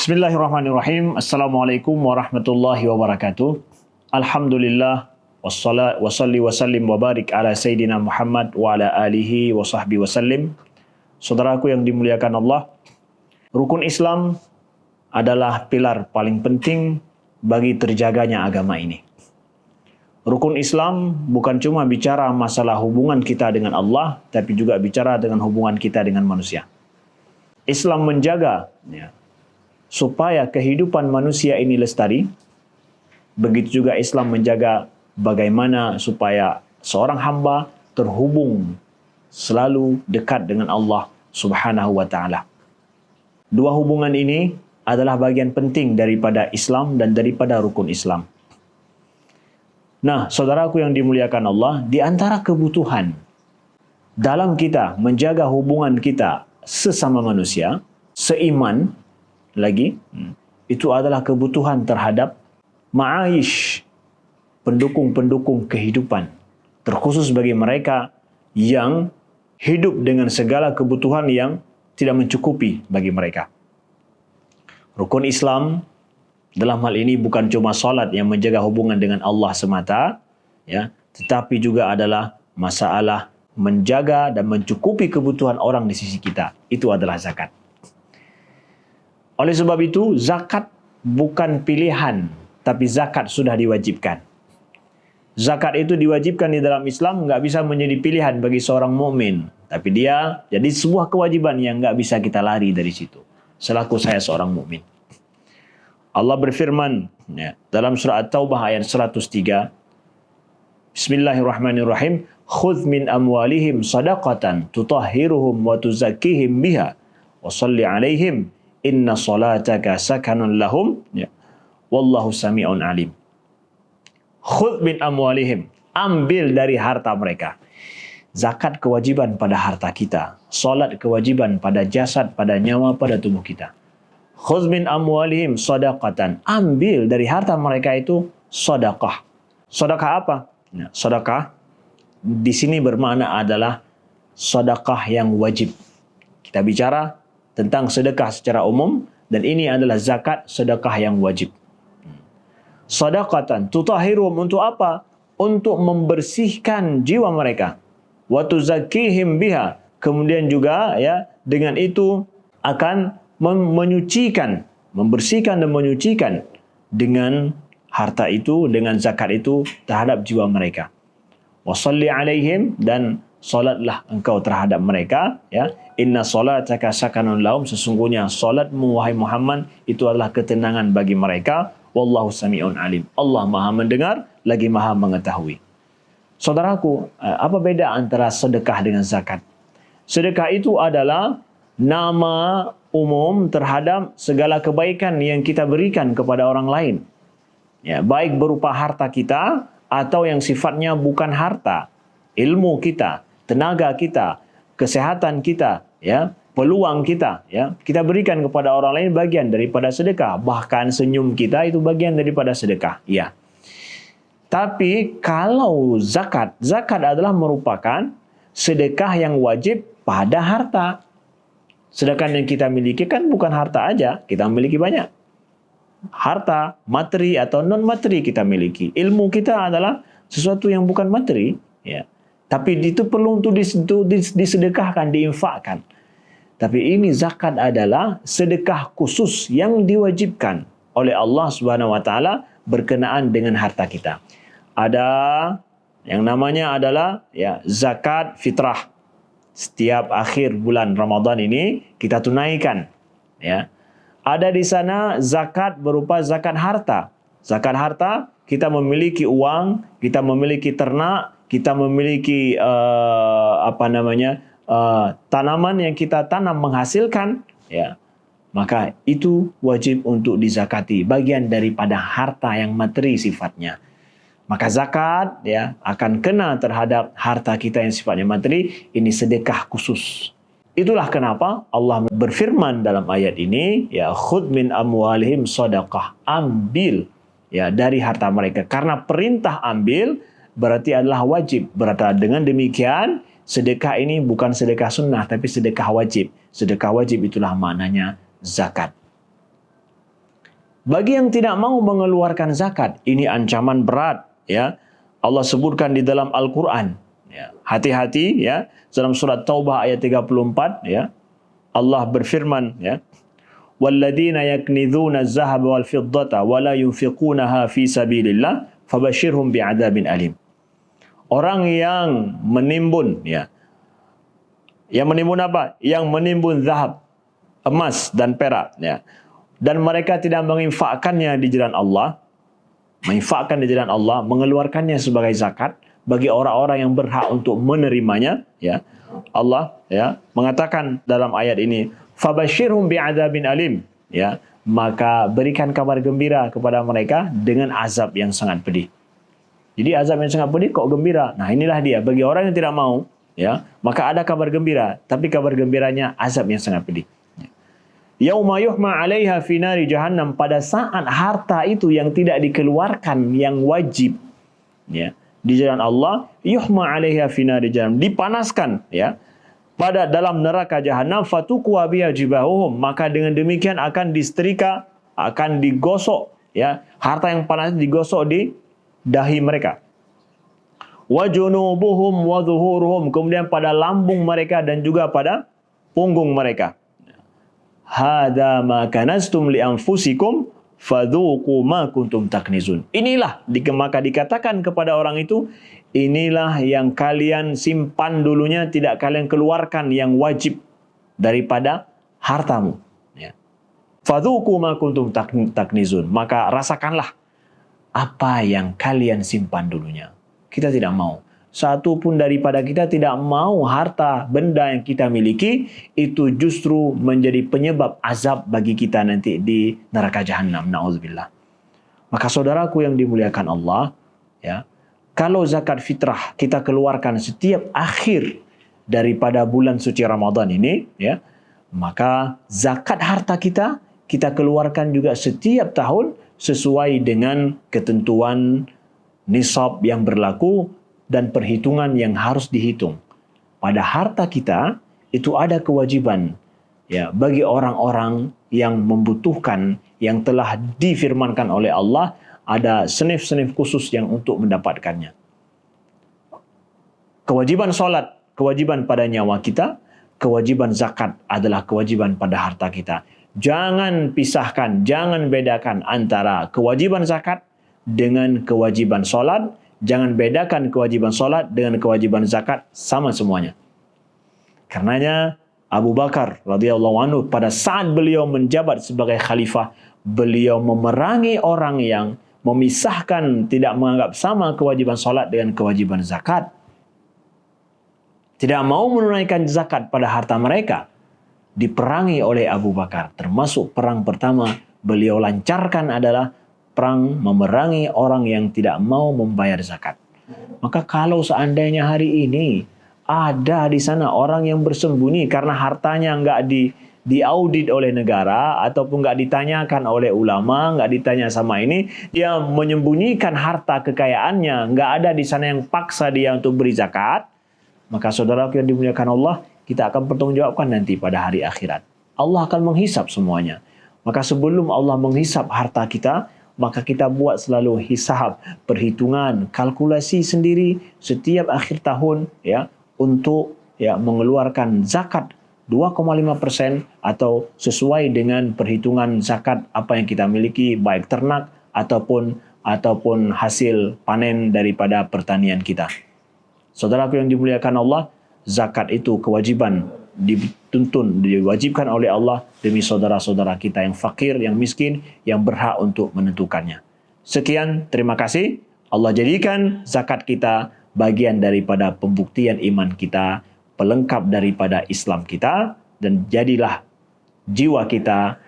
Bismillahirrahmanirrahim. Assalamualaikum warahmatullahi wabarakatuh. Alhamdulillah wassalli wasallim wa barik ala Sayyidina Muhammad wa ala alihi wa sahbihi wasallim. Saudaraku yang dimuliakan Allah, rukun Islam adalah pilar paling penting bagi terjaganya agama ini. Rukun Islam bukan cuma bicara masalah hubungan kita dengan Allah, tapi juga bicara dengan hubungan kita dengan manusia. Islam menjaga supaya kehidupan manusia ini lestari. Begitu juga Islam menjaga bagaimana supaya seorang hamba terhubung selalu dekat dengan Allah Subhanahu wa ta'ala. Dua hubungan ini adalah bagian penting daripada Islam dan daripada rukun Islam. Nah, saudaraku yang dimuliakan Allah, di antara kebutuhan dalam kita menjaga hubungan kita sesama manusia, seiman lagi, itu adalah kebutuhan terhadap ma'aish, pendukung-pendukung kehidupan, terkhusus bagi mereka yang hidup dengan segala kebutuhan yang tidak mencukupi bagi mereka. Rukun Islam dalam hal ini bukan cuma salat yang menjaga hubungan dengan Allah semata, tetapi juga adalah masalah menjaga dan mencukupi kebutuhan orang di sisi kita. Itu adalah zakat. Oleh sebab itu, zakat bukan pilihan, tapi zakat sudah diwajibkan. Zakat itu diwajibkan di dalam Islam, nggak bisa menjadi pilihan bagi seorang mukmin, tapi dia jadi sebuah kewajiban yang nggak bisa kita lari dari situ. Selaku saya seorang mukmin, Allah berfirman dalam surah At-Taubah ayat 103, Bismillahirrahmanirrahim, khudh min amwalihim sadaqatan tutahhiruhum wa tuzakkihim biha wa shalli alaihim inna salataka sakanun lahum wallahu sami'un alim. Khudh min amwalihim, ambil dari harta mereka. Zakat kewajiban pada harta kita, salat kewajiban pada jasad, pada nyawa, pada tubuh kita. Khudh min amwalihim sadaqatan, ambil dari harta mereka itu sedekah. Sedekah apa? Sedekah di sini bermakna adalah sedekah yang wajib. Kita bicara tentang sedekah secara umum, dan ini adalah zakat, sedekah yang wajib. Sadaqatan tutahhirum, untuk apa? Untuk membersihkan jiwa mereka. Wa tuzakkihim biha, kemudian juga dengan itu akan menyucikan, membersihkan dan menyucikan dengan harta itu, dengan zakat itu terhadap jiwa mereka. Wa shalli alaihim, dan salatlah engkau terhadap mereka, inna salataka sakanun lahum, sesungguhnya salatmu wahai Muhammad itu adalah ketenangan bagi mereka. Wallahu sami'un alim, Allah Maha mendengar lagi Maha mengetahui. Saudaraku, apa beda antara sedekah dengan zakat? Sedekah itu adalah nama umum terhadap segala kebaikan yang kita berikan kepada orang lain, baik berupa harta kita atau yang sifatnya bukan harta, ilmu kita, tenaga kita, kesehatan kita, peluang kita, kita berikan kepada orang lain bagian daripada sedekah. Bahkan senyum kita itu bagian daripada sedekah. Tapi kalau zakat adalah merupakan sedekah yang wajib pada harta. Sedangkan yang kita miliki kan bukan harta aja, kita memiliki banyak harta, materi atau non materi kita miliki. Ilmu kita adalah sesuatu yang bukan materi, tapi itu perlu untuk disedekahkan, diinfakkan. Tapi ini zakat adalah sedekah khusus yang diwajibkan oleh Allah Subhanahu wa taala berkenaan dengan harta kita. Ada yang namanya adalah zakat fitrah. Setiap akhir bulan Ramadan ini kita tunaikan, Ada di sana zakat berupa zakat harta. Zakat harta, kita memiliki uang, kita memiliki ternak, kita memiliki tanaman yang kita tanam menghasilkan, maka itu wajib untuk dizakati, bagian daripada harta yang materi sifatnya. Maka zakat akan kena terhadap harta kita yang sifatnya materi. Ini sedekah khusus. Itulah kenapa Allah berfirman dalam ayat ini, khudh min amwalihim sadaqah, ambil dari harta mereka. Karena perintah ambil berarti adalah wajib. Berarti dengan demikian sedekah ini bukan sedekah sunnah, tapi sedekah wajib. Sedekah wajib itulah maknanya zakat. Bagi yang tidak mau mengeluarkan zakat, ini ancaman berat, ya. Allah sebutkan di dalam Al-Quran, ya. Hati-hati, ya. Dalam surat Taubah ayat 34, ya. Allah berfirman, ya, "Walladzina yaknizuna az-zahaba wal fiddata wa la yunfiqunaha fi sabilillah fabashshirhum bi'adzabin alim." Orang yang menimbun, ya. Yang menimbun apa? Yang menimbun zahab, emas dan perak, ya. Dan mereka tidak menginfakkannya di jalan Allah, menginfakkan di jalan Allah, mengeluarkannya sebagai zakat bagi orang-orang yang berhak untuk menerimanya, ya. Allah, ya, mengatakan dalam ayat ini, "Fabashshirhum bi'adzabin alim." Ya, maka berikan kabar gembira kepada mereka dengan azab yang sangat pedih. Jadi azab yang sangat pedih kok gembira. Nah, inilah dia bagi orang yang tidak mau, ya, maka ada kabar gembira, tapi kabar gembiranya azab yang sangat pedih. Yauma yuhma 'alaiha fi nari jahannam, pada saat harta itu yang tidak dikeluarkan yang wajib, ya, di jalan Allah, yuhma 'alaiha fi nari jahannam, dipanaskan, ya, pada dalam neraka jahanam, fatuqwa biha jibahuhum, maka dengan demikian akan disetrika, akan digosok, ya, harta yang panas digosok di dahi mereka. Wa junubuhum wa dhuhuruhum, kemudian pada lambung mereka dan juga pada punggung mereka. Hada ma kanastum li anfusikum fadhuqu ma kuntum taknizun. Inilah, maka dikatakan kepada orang itu, inilah yang kalian simpan dulunya, tidak kalian keluarkan yang wajib daripada hartamu, ya. Fadhuqu ma kuntum taknizun, maka rasakanlah apa yang kalian simpan dulunya. Kita tidak mau. Satu pun daripada kita tidak mau harta benda yang kita miliki itu justru menjadi penyebab azab bagi kita nanti di neraka jahanam. Na'udzubillah. Maka saudaraku yang dimuliakan Allah, ya, kalau zakat fitrah kita keluarkan setiap akhir daripada bulan suci Ramadan ini, ya, maka zakat harta kita keluarkan juga setiap tahun sesuai dengan ketentuan nisab yang berlaku dan perhitungan yang harus dihitung. Pada harta kita itu ada kewajiban, ya, bagi orang-orang yang membutuhkan, yang telah difirmankan oleh Allah, ada senif-senif khusus yang untuk mendapatkannya. Kewajiban solat, kewajiban pada nyawa kita, kewajiban zakat adalah kewajiban pada harta kita. Jangan pisahkan, jangan bedakan antara kewajiban zakat dengan kewajiban solat. Jangan bedakan kewajiban solat dengan kewajiban zakat, sama semuanya. Karenanya Abu Bakar radhiyallahu anhu pada saat beliau menjabat sebagai khalifah, beliau memerangi orang yang memisahkan, tidak menganggap sama kewajiban solat dengan kewajiban zakat. Tidak mau menunaikan zakat pada harta mereka. Diperangi oleh Abu Bakar. Termasuk perang pertama beliau lancarkan adalah perang memerangi orang yang tidak mau membayar zakat. Maka kalau seandainya hari ini ada di sana orang yang bersembunyi karena hartanya nggak diaudit oleh negara ataupun nggak ditanyakan oleh ulama, nggak ditanya sama ini, dia menyembunyikan harta kekayaannya, nggak ada di sana yang paksa dia untuk beri zakat, maka saudara yang dimuliakan Allah, kita akan bertanggungjawabkan nanti pada hari akhirat. Allah akan menghisap semuanya. Maka sebelum Allah menghisap harta kita, maka kita buat selalu hisab, perhitungan, kalkulasi sendiri setiap akhir tahun, ya, untuk, ya, mengeluarkan zakat 2,5% atau sesuai dengan perhitungan zakat apa yang kita miliki, baik ternak ataupun hasil panen daripada pertanian kita. Saudaraku yang dimuliakan Allah, zakat itu kewajiban, diwajibkan oleh Allah demi saudara-saudara kita yang fakir, yang miskin, yang berhak untuk menentukannya. Sekian, terima kasih. Allah jadikan zakat kita bagian daripada pembuktian iman kita, pelengkap daripada Islam kita, dan jadilah jiwa kita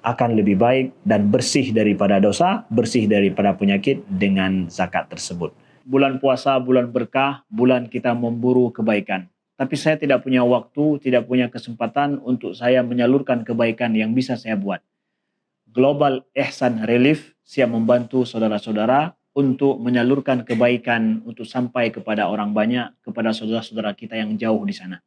akan lebih baik dan bersih daripada dosa, bersih daripada penyakit dengan zakat tersebut. Bulan puasa, bulan berkah, bulan kita memburu kebaikan. Tapi saya tidak punya waktu, tidak punya kesempatan untuk saya menyalurkan kebaikan yang bisa saya buat. Global Ihsan Relief siap membantu saudara-saudara untuk menyalurkan kebaikan untuk sampai kepada orang banyak, kepada saudara-saudara kita yang jauh di sana.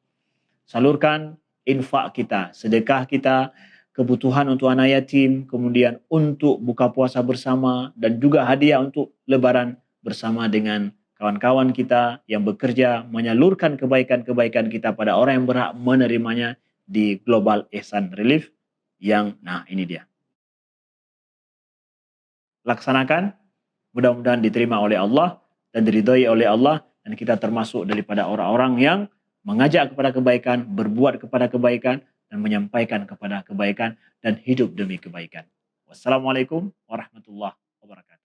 Salurkan infak kita, sedekah kita kebutuhan untuk anak yatim, kemudian untuk buka puasa bersama, dan juga hadiah untuk lebaran bersama dengan kawan-kawan kita yang bekerja menyalurkan kebaikan-kebaikan kita pada orang yang berhak menerimanya di Global Ihsan Relief yang, nah ini dia. Laksanakan, mudah-mudahan diterima oleh Allah dan diridhoi oleh Allah, dan kita termasuk daripada orang-orang yang mengajak kepada kebaikan, berbuat kepada kebaikan, dan menyampaikan kepada kebaikan, dan hidup demi kebaikan. Wassalamualaikum warahmatullahi wabarakatuh.